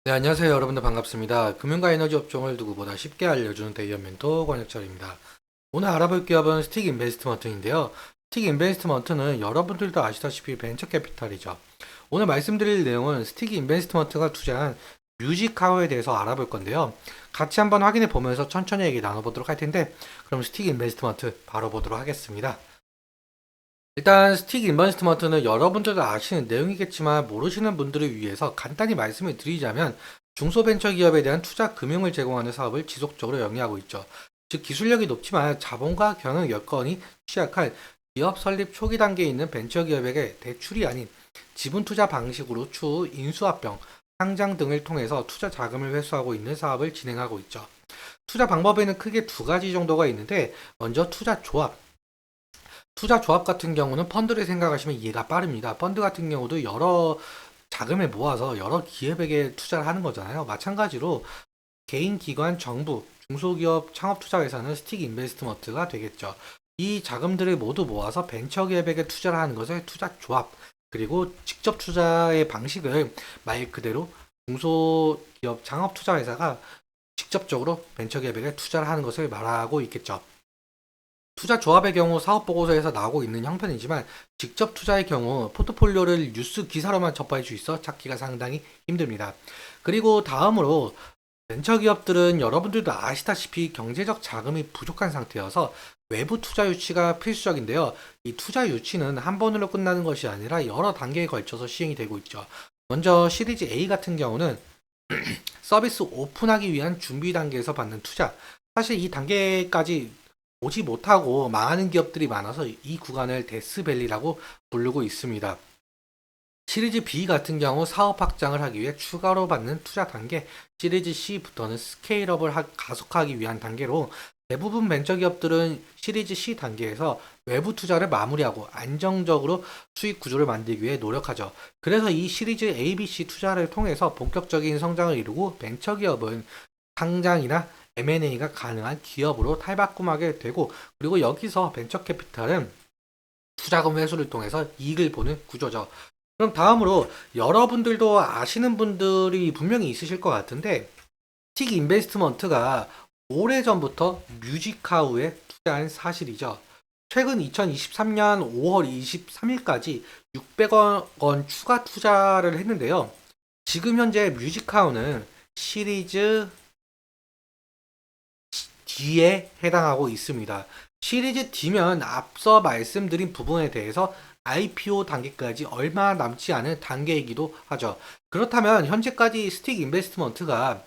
네, 안녕하세요. 여러분들 반갑습니다. 금융과 에너지 업종을 누구보다 쉽게 알려주는 대기업 멘토 권혁철입니다. 오늘 알아볼 기업은 스틱 인베스트먼트인데요. 스틱 인베스트먼트는 여러분들도 아시다시피 벤처 캐피탈이죠. 오늘 말씀드릴 내용은 스틱 인베스트먼트가 투자한 뮤직하우에 대해서 알아볼 건데요. 같이 한번 확인해 보면서 천천히 얘기 나눠보도록 할 텐데, 그럼 스틱 인베스트먼트 바로 보도록 하겠습니다. 일단 스틱 인베스트먼트는 여러분들도 아시는 내용이겠지만 모르시는 분들을 위해서 간단히 말씀을 드리자면 중소벤처기업에 대한 투자 금융을 제공하는 사업을 지속적으로 영위하고 있죠. 즉 기술력이 높지만 자본과 경영 여건이 취약한 기업 설립 초기 단계에 있는 벤처기업에게 대출이 아닌 지분 투자 방식으로 추후 인수합병, 상장 등을 통해서 투자 자금을 회수하고 있는 사업을 진행하고 있죠. 투자 방법에는 크게 두 가지 정도가 있는데 먼저 투자 조합 같은 경우는 펀드를 생각하시면 이해가 빠릅니다. 펀드 같은 경우도 여러 자금을 모아서 여러 기업에게 투자를 하는 거잖아요. 마찬가지로 개인 기관, 정부, 중소기업 창업투자회사는 스틱 인베스트먼트가 되겠죠. 이 자금들을 모두 모아서 벤처기업에게 투자를 하는 것을 투자 조합, 그리고 직접 투자의 방식을 말 그대로 중소기업 창업투자회사가 직접적으로 벤처기업에게 투자를 하는 것을 말하고 있겠죠. 투자 조합의 경우 사업 보고서에서 나오고 있는 형편이지만 직접 투자의 경우 포트폴리오를 뉴스 기사로만 접할 수 있어 찾기가 상당히 힘듭니다. 그리고 다음으로 벤처기업들은 여러분들도 아시다시피 경제적 자금이 부족한 상태여서 외부 투자 유치가 필수적인데요. 이 투자 유치는 한 번으로 끝나는 것이 아니라 여러 단계에 걸쳐서 시행이 되고 있죠. 먼저 시리즈 A 같은 경우는 서비스 오픈하기 위한 준비 단계에서 받는 투자. 사실 이 단계까지 오지 못하고 망하는 기업들이 많아서 이 구간을 데스밸리라고 부르고 있습니다. 시리즈 B 같은 경우 사업 확장을 하기 위해 추가로 받는 투자 단계, 시리즈 C부터는 스케일업을 가속하기 위한 단계로 대부분 벤처기업들은 시리즈 C 단계에서 외부 투자를 마무리하고 안정적으로 수익 구조를 만들기 위해 노력하죠. 그래서 이 시리즈 A, B, C 투자를 통해서 본격적인 성장을 이루고 벤처기업은 상장이나 M&A가 가능한 기업으로 탈바꿈하게 되고, 그리고 여기서 벤처 캐피탈은 투자금 회수를 통해서 이익을 보는 구조죠. 그럼 다음으로 여러분들도 아시는 분들이 분명히 있으실 것 같은데 스틱 인베스트먼트가 오래전부터 뮤직하우에 투자한 사실이죠. 최근 2023년 5월 23일까지 600억 원 추가 투자를 했는데요. 지금 현재 뮤직하우는 시리즈 D에 해당하고 있습니다. 시리즈 D면 앞서 말씀드린 부분에 대해서 IPO 단계까지 얼마 남지 않은 단계이기도 하죠. 그렇다면 현재까지 스틱 인베스트먼트가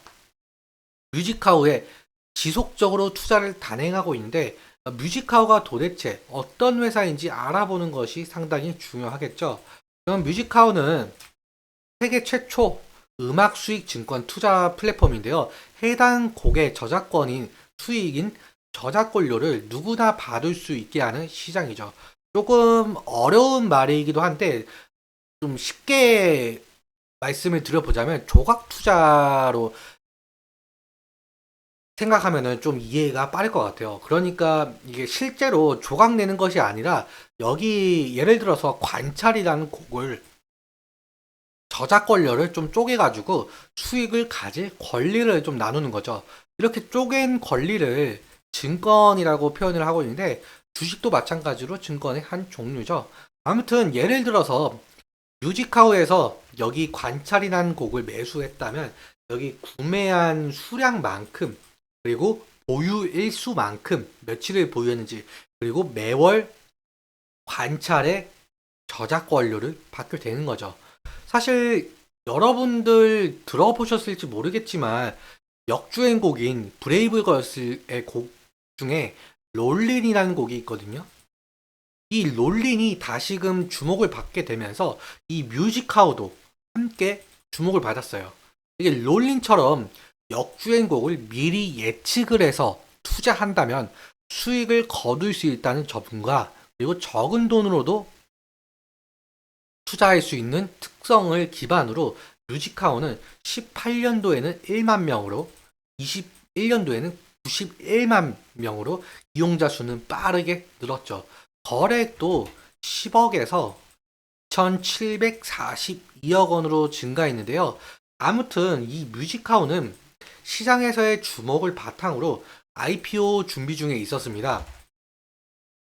뮤직하우에 지속적으로 투자를 단행하고 있는데 뮤직하우가 도대체 어떤 회사인지 알아보는 것이 상당히 중요하겠죠. 그럼 뮤직하우는 세계 최초 음악 수익 증권 투자 플랫폼인데요. 해당 곡의 저작권인 수익인 저작권료를 누구나 받을 수 있게 하는 시장이죠. 조금 어려운 말이기도 한데 좀 쉽게 말씀을 드려보자면 조각 투자로 생각하면은 좀 이해가 빠를 것 같아요. 그러니까 이게 실제로 조각 내는 것이 아니라 여기 예를 들어서 관찰이라는 곡을 저작권료를 좀 쪼개가지고 수익을 가질 권리를 좀 나누는 거죠. 이렇게 쪼갠 권리를 증권이라고 표현을 하고 있는데 주식도 마찬가지로 증권의 한 종류죠. 아무튼 예를 들어서 뮤직하우에서 여기 관찰이라는 곡을 매수했다면 여기 구매한 수량만큼 그리고 보유 일수만큼 며칠을 보유했는지 그리고 매월 관찰의 저작권료를 받게 되는 거죠. 사실 여러분들 들어보셨을지 모르겠지만 역주행곡인 브레이브걸스의 곡 중에 롤린이라는 곡이 있거든요. 이 롤린이 다시금 주목을 받게 되면서 이 뮤직하우도 함께 주목을 받았어요. 이게 롤린처럼 역주행곡을 미리 예측을 해서 투자한다면 수익을 거둘 수 있다는 점과 그리고 적은 돈으로도 투자할 수 있는 특성을 기반으로 뮤직하우는 18년도에는 1만 명으로 21년도에는 91만 명으로 이용자 수는 빠르게 늘었죠. 거래액도 10억에서 1,742억 원으로 증가했는데요. 아무튼 이 뮤직하우는 시장에서의 주목을 바탕으로 IPO 준비 중에 있었습니다.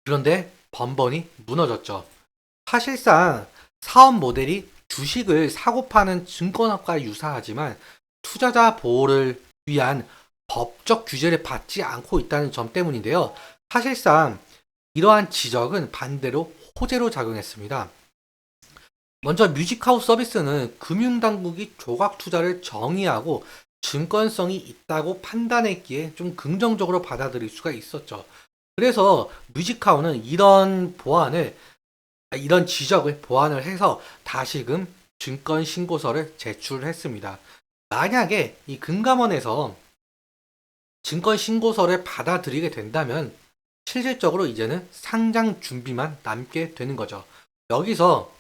그런데 번번이 무너졌죠. 사실상 사업 모델이 주식을 사고 파는 증권업과 유사하지만 투자자 보호를 위한 법적 규제를 받지 않고 있다는 점 때문인데요. 사실상 이러한 지적은 반대로 호재로 작용했습니다. 먼저 뮤직하우스 서비스는 금융당국이 조각 투자를 정의하고 증권성이 있다고 판단했기에 좀 긍정적으로 받아들일 수가 있었죠. 그래서 뮤직하우는 이런 지적을 보완을 해서 다시금 증권 신고서를 제출했습니다. 만약에 이 금감원에서 증권 신고서를 받아들이게 된다면 실질적으로 이제는 상장 준비만 남게 되는 거죠. 여기서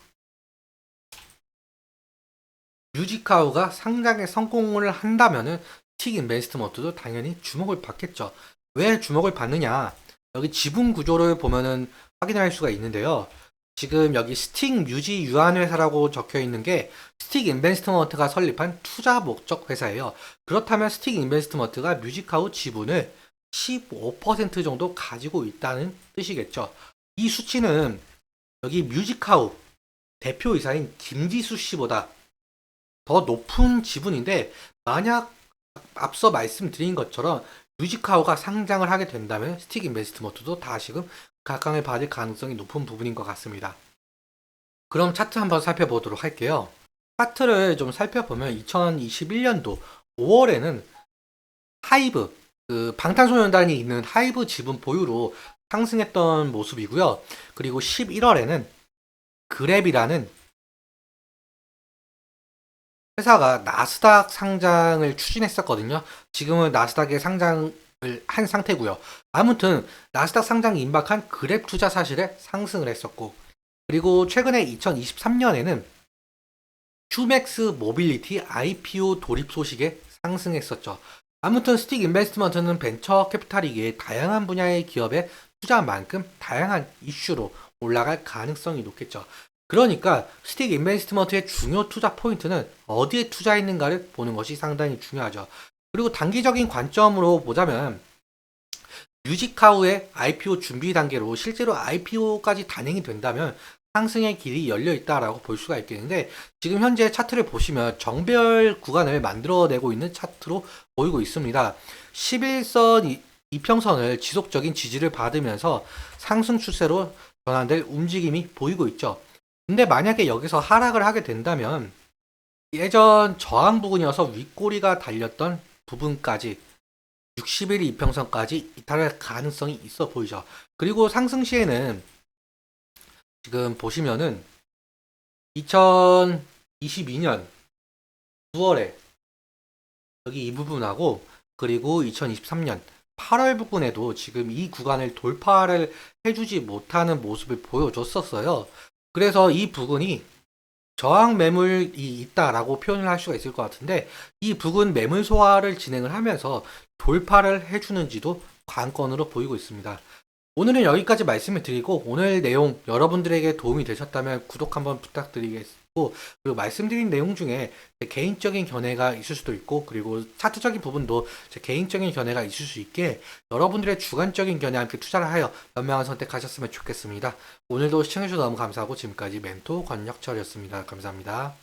뮤직하우가 상장에 성공을 한다면은 스틱 인베스트먼트도 당연히 주목을 받겠죠. 왜 주목을 받느냐? 여기 지분 구조를 보면은 확인할 수가 있는데요. 지금 여기 스틱 뮤지 유한회사라고 적혀 있는 게 스틱 인베스트먼트가 설립한 투자 목적 회사예요. 그렇다면 스틱 인베스트먼트가 뮤직하우 지분을 15% 정도 가지고 있다는 뜻이겠죠. 이 수치는 여기 뮤직하우 대표이사인 김지수 씨보다 더 높은 지분인데, 만약 앞서 말씀드린 것처럼 뮤직하우가 상장을 하게 된다면 스틱 인베스트먼트도 다시금 각광을 받을 가능성이 높은 부분인 것 같습니다. 그럼 차트 한번 살펴보도록 할게요. 차트를 좀 살펴보면 2021년도 5월에는 하이브, 그 방탄소년단이 있는 하이브 지분 보유로 상승했던 모습이고요. 그리고 11월에는 그랩이라는 회사가 나스닥 상장을 추진했었거든요. 지금은 나스닥에 상장을 한 상태고요. 아무튼 나스닥 상장 임박한 그랩 투자 사실에 상승을 했었고, 그리고 최근에 2023년에는 큐맥스 모빌리티 IPO 돌입 소식에 상승했었죠. 아무튼 스틱 인베스트먼트는 벤처 캐피탈이기에 다양한 분야의 기업에 투자한 만큼 다양한 이슈로 올라갈 가능성이 높겠죠. 그러니까 스틱 인베스트먼트의 중요 투자 포인트는 어디에 투자했는가를 보는 것이 상당히 중요하죠. 그리고 단기적인 관점으로 보자면 뮤직하우의 IPO 준비 단계로 실제로 IPO까지 단행이 된다면 상승의 길이 열려 있다라고 볼 수가 있겠는데, 지금 현재 차트를 보시면 정배열 구간을 만들어내고 있는 차트로 보이고 있습니다. 11선 이평선을 지속적인 지지를 받으면서 상승 추세로 전환될 움직임이 보이고 있죠. 근데 만약에 여기서 하락을 하게 된다면 예전 저항 부근이어서 윗꼬리가 달렸던 부분까지 60일 이평선까지 이탈할 가능성이 있어 보이죠. 그리고 상승 시에는 지금 보시면은 2022년 9월에 여기 이 부분하고, 그리고 2023년 8월 부근에도 지금 이 구간을 돌파를 해주지 못하는 모습을 보여줬었어요. 그래서 이 부분이 저항 매물이 있다라고 표현을 할 수가 있을 것 같은데, 이 부근 매물 소화를 진행을 하면서 돌파를 해주는지도 관건으로 보이고 있습니다. 오늘은 여기까지 말씀을 드리고, 오늘 내용 여러분들에게 도움이 되셨다면 구독 한번 부탁드리겠습니다. 그리고 말씀드린 내용 중에 제 개인적인 견해가 있을 수도 있고, 그리고 차트적인 부분도 제 개인적인 견해가 있을 수 있게 여러분들의 주관적인 견해와 함께 투자를 하여 현명한 선택하셨으면 좋겠습니다. 오늘도 시청해주셔서 너무 감사하고, 지금까지 멘토 권혁철이었습니다. 감사합니다.